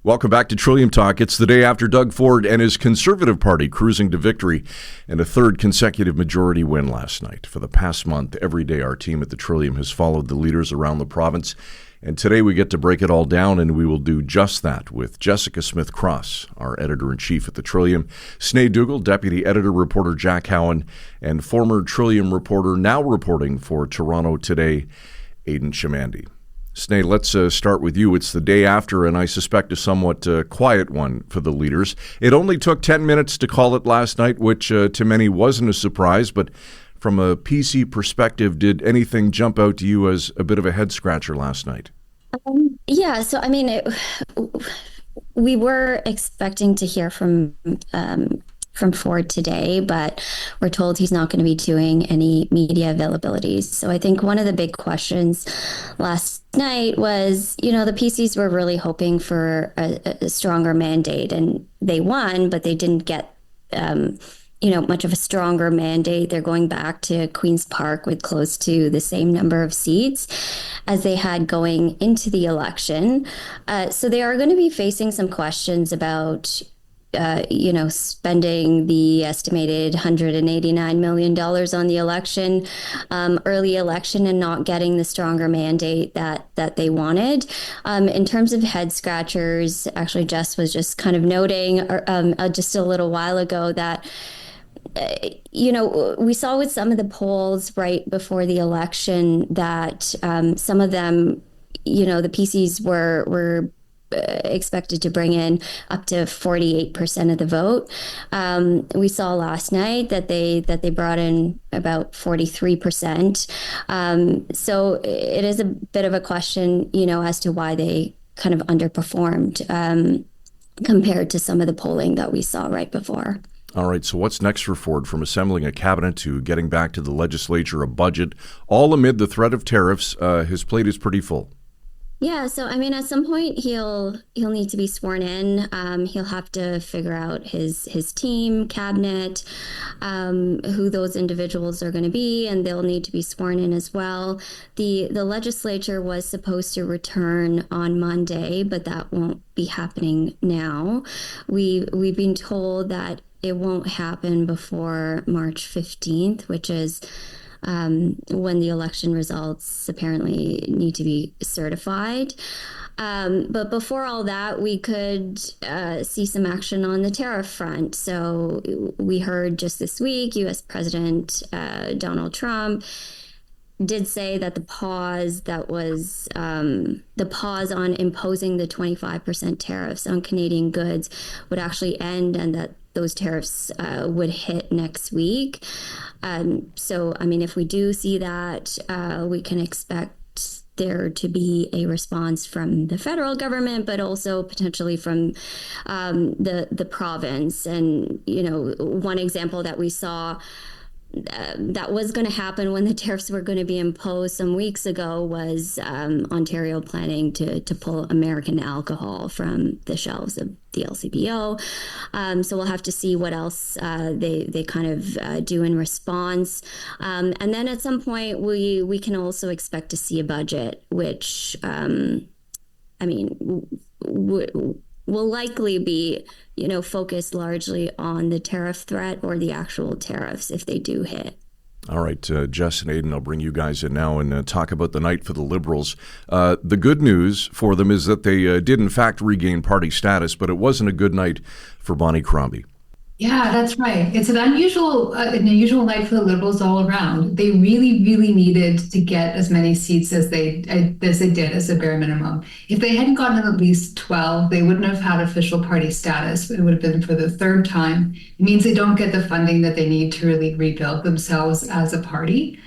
Welcome back to Trillium Talk. It's the day after Doug Ford and his Conservative Party cruising to victory and a third consecutive majority win last night. For the past month, every day our team at the Trillium has followed the leaders around the province. And today we get to break it all down, and we will do just that with Jessica Smith-Cross, our editor-in-chief at the Trillium, Sinead Dougal, deputy editor-reporter Jack Howen, and former Trillium reporter, now reporting for Toronto Today, Aidan Shamandi. Sinead, let's start with you. It's the day after, and I suspect a somewhat quiet one for the leaders. It only took 10 minutes to call it last night, which to many wasn't a surprise, but from a PC perspective, did anything jump out to you as a bit of a head-scratcher last night? We were expecting to hear from Ford today, but we're told he's not going to be doing any media availabilities. So I think one of the big questions last night was, the PCs were really hoping for a stronger mandate, and they won, but they didn't get much of a stronger mandate. They're going back to Queen's Park with close to the same number of seats as they had going into the election. So they are going to be facing some questions about spending the estimated $189 million on the election, early election, and not getting the stronger mandate that they wanted. In terms of head scratchers, actually, Jess was just kind of noting just a little while ago that we saw with some of the polls right before the election that some of them, the PCs were expected to bring in up to 48% of the vote. We saw last night that they brought in about 43%. So it is a bit of a question, as to why they kind of underperformed compared to some of the polling that we saw right before. All right, so what's next for Ford, from assembling a cabinet to getting back to the legislature, a budget, all amid the threat of tariffs? His plate is pretty full. Yeah, so at some point he'll need to be sworn in. He'll have to figure out his team, cabinet, who those individuals are going to be, and they'll need to be sworn in as well. The legislature was supposed to return on Monday, but that won't be happening now. We've been told that it won't happen before March 15th, which is when the election results apparently need to be certified. But before all that, we could see some action on the tariff front. So we heard just this week, U.S. President Donald Trump did say that the pause on imposing the 25% tariffs on Canadian goods would actually end, and that those tariffs would hit next week. So, if we do see that, we can expect there to be a response from the federal government, but also potentially from the province. And, one example that we saw that was going to happen when the tariffs were going to be imposed some weeks ago was Ontario planning to pull American alcohol from the shelves of the LCBO. So we'll have to see what else they kind of do in response. And then at some point, we can also expect to see a budget, which, will likely be, focused largely on the tariff threat or the actual tariffs if they do hit. All right, Jess and Aidan, I'll bring you guys in now and talk about the night for the Liberals. The good news for them is that they did, in fact, regain party status, but it wasn't a good night for Bonnie Crombie. Yeah, that's right. It's an unusual night for the Liberals all around. They really, really needed to get as many seats as they did as a bare minimum. If they hadn't gotten at least 12, they wouldn't have had official party status. It would have been for the third time. It means they don't get the funding that they need to really rebuild themselves as a party.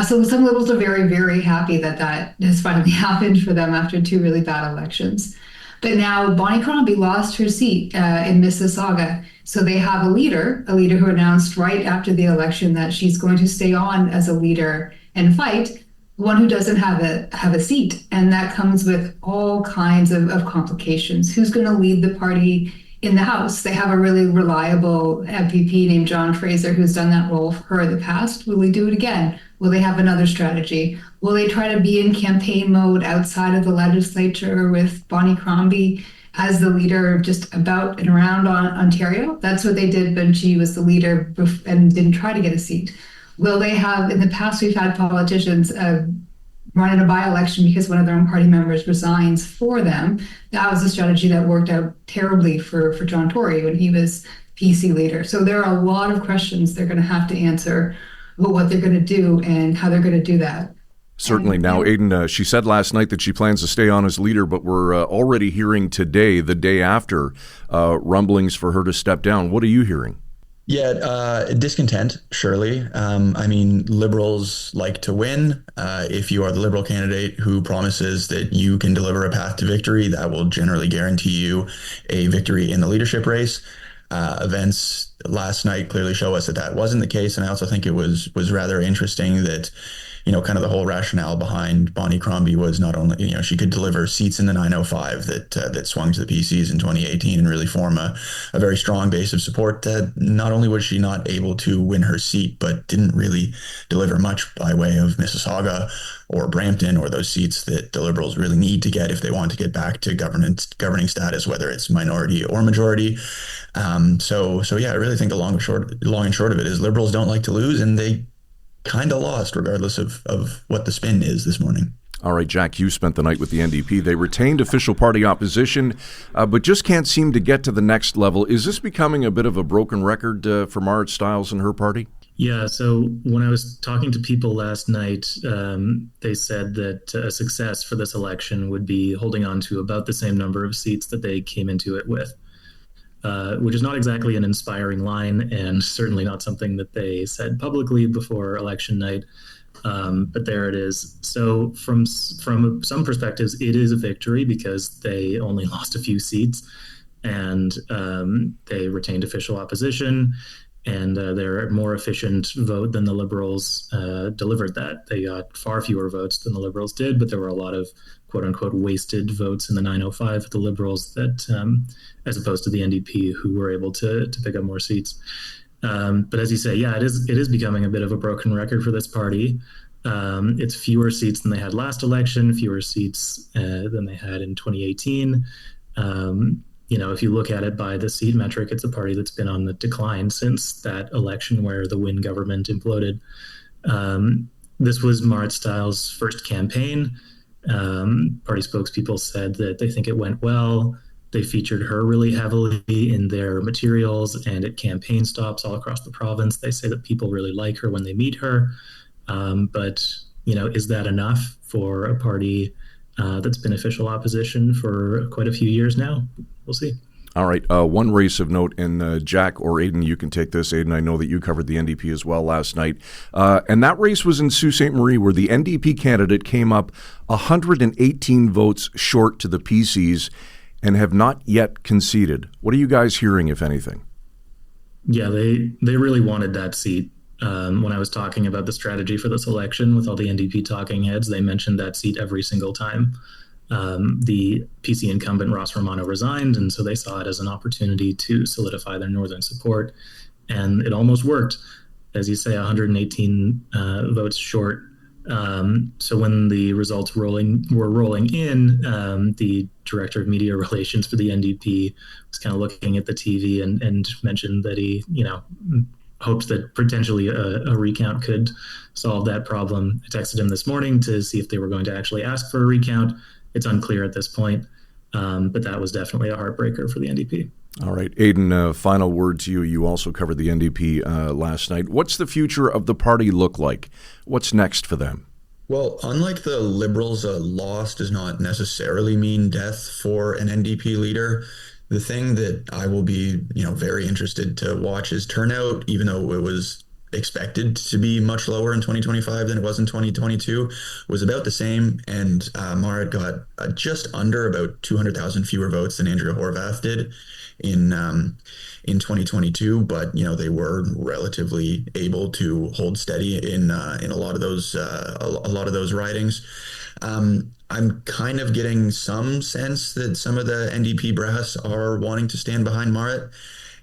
So some Liberals are very, very happy that has finally happened for them after two really bad elections. But now Bonnie Crombie lost her seat in Mississauga. So they have a leader who announced right after the election that she's going to stay on as a leader and fight, one who doesn't have a seat. And that comes with all kinds of complications. Who's going to lead the party in the House? They have a really reliable MPP named John Fraser who's done that role for her in the past. Will they do it again? Will they have another strategy? Will they try to be in campaign mode outside of the legislature with Bonnie Crombie as the leader just about and around Ontario. That's what they did when she was the leader and didn't try to get a seat. Will they have, in the past, we've had politicians run in a by-election because one of their own party members resigns for them. That was a strategy that worked out terribly for John Tory when he was PC leader. So there are a lot of questions they're going to have to answer about what they're going to do and how they're going to do that. Certainly. Now, Aidan, she said last night that she plans to stay on as leader, but we're already hearing today, the day after, rumblings for her to step down. What are you hearing? Yeah, discontent, surely. I mean, Liberals like to win. If you are the Liberal candidate who promises that you can deliver a path to victory, that will generally guarantee you a victory in the leadership race. Events last night clearly show us that that wasn't the case. And I also think it was rather interesting that, kind of the whole rationale behind Bonnie Crombie was not only, she could deliver seats in the 905 that swung to the PCs in 2018 and really form a very strong base of support. Not only was she not able to win her seat, but didn't really deliver much by way of Mississauga or Brampton or those seats that the Liberals really need to get if they want to get back to governing status, whether it's minority or majority. So yeah, I really think the long and short of it is Liberals don't like to lose, and they kind of lost regardless of what the spin is this morning. All right, Jack, you spent the night with the NDP. They retained official party opposition, but just can't seem to get to the next level. Is this becoming a bit of a broken record for Marit Stiles and her party? Yeah, so when I was talking to people last night, they said that a success for this election would be holding on to about the same number of seats that they came into it with. Which is not exactly an inspiring line, and certainly not something that they said publicly before election night. But there it is. So from some perspectives, it is a victory because they only lost a few seats, and they retained official opposition, and they're a more efficient vote than the Liberals delivered that. They got far fewer votes than the Liberals did, but there were a lot of quote-unquote wasted votes in the 905 for the Liberals that, as opposed to the NDP, who were able to pick up more seats. But as you say, yeah, it is becoming a bit of a broken record for this party. It's fewer seats than they had last election, fewer seats than they had in 2018. If you look at it by the seat metric, it's a party that's been on the decline since that election where the Wynne government imploded. This was Marit Stiles' first campaign. Party spokespeople said that they think it went well. They featured her really heavily in their materials and at campaign stops all across the province. They say that people really like her when they meet her. But is that enough for a party that's been official opposition for quite a few years now? We'll see. All right. One race of note, and Jack or Aidan, you can take this. Aidan, I know that you covered the NDP as well last night. And that race was in Sault Ste. Marie, where the NDP candidate came up 118 votes short to the PCs and have not yet conceded. What are you guys hearing, if anything? Yeah, they really wanted that seat. When I was talking about the strategy for this election with all the NDP talking heads, they mentioned that seat every single time. The PC incumbent Ross Romano resigned, and so they saw it as an opportunity to solidify their northern support, and it almost worked. As you say, 118 votes short. So when the results were rolling in, the director of media relations for the NDP was kind of looking at the TV and mentioned that he, hoped that potentially a recount could solve that problem. I texted him this morning to see if they were going to actually ask for a recount. It's unclear at this point, but that was definitely a heartbreaker for the NDP. All right. Aidan, final word to you. You also covered the NDP last night. What's the future of the party look like? What's next for them? Well, unlike the Liberals, a loss does not necessarily mean death for an NDP leader. The thing that I will be, very interested to watch is turnout, even though it was expected to be much lower in 2025 than it was in 2022, was about the same. And Marit got just under about 200,000 fewer votes than Andrea Horwath did in 2022. But, they were relatively able to hold steady in a lot of those ridings. I'm kind of getting some sense that some of the NDP brass are wanting to stand behind Marit.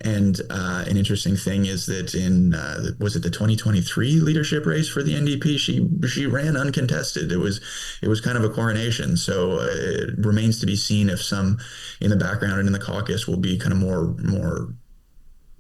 And an interesting thing is that in was it the 2023 leadership race for the NDP, she ran uncontested. It was kind of a coronation. So it remains to be seen if some in the background and in the caucus will be kind of more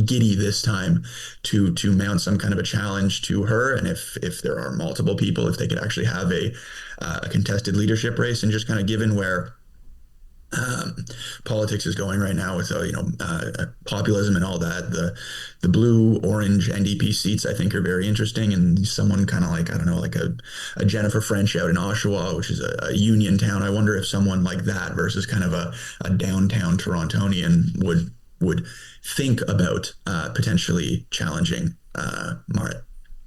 giddy this time to mount some kind of a challenge to her, and if there are multiple people, if they could actually have a contested leadership race. And just kind of given where politics is going right now with populism and all that, the blue orange NDP seats I think are very interesting. And someone kind of like, I don't know, like a Jennifer French out in Oshawa, which is a union town, I wonder if someone like that versus kind of a downtown Torontonian would think about potentially challenging Marit.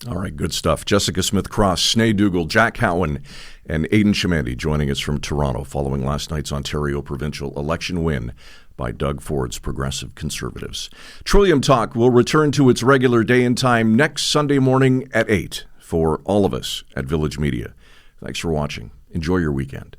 All right, good stuff. Jessica Smith-Cross, Snea Dougal, Jack Cowan, and Aidan Chimandy joining us from Toronto following last night's Ontario provincial election win by Doug Ford's Progressive Conservatives. Trillium Talk will return to its regular day and time next Sunday morning at 8 for all of us at Village Media. Thanks for watching. Enjoy your weekend.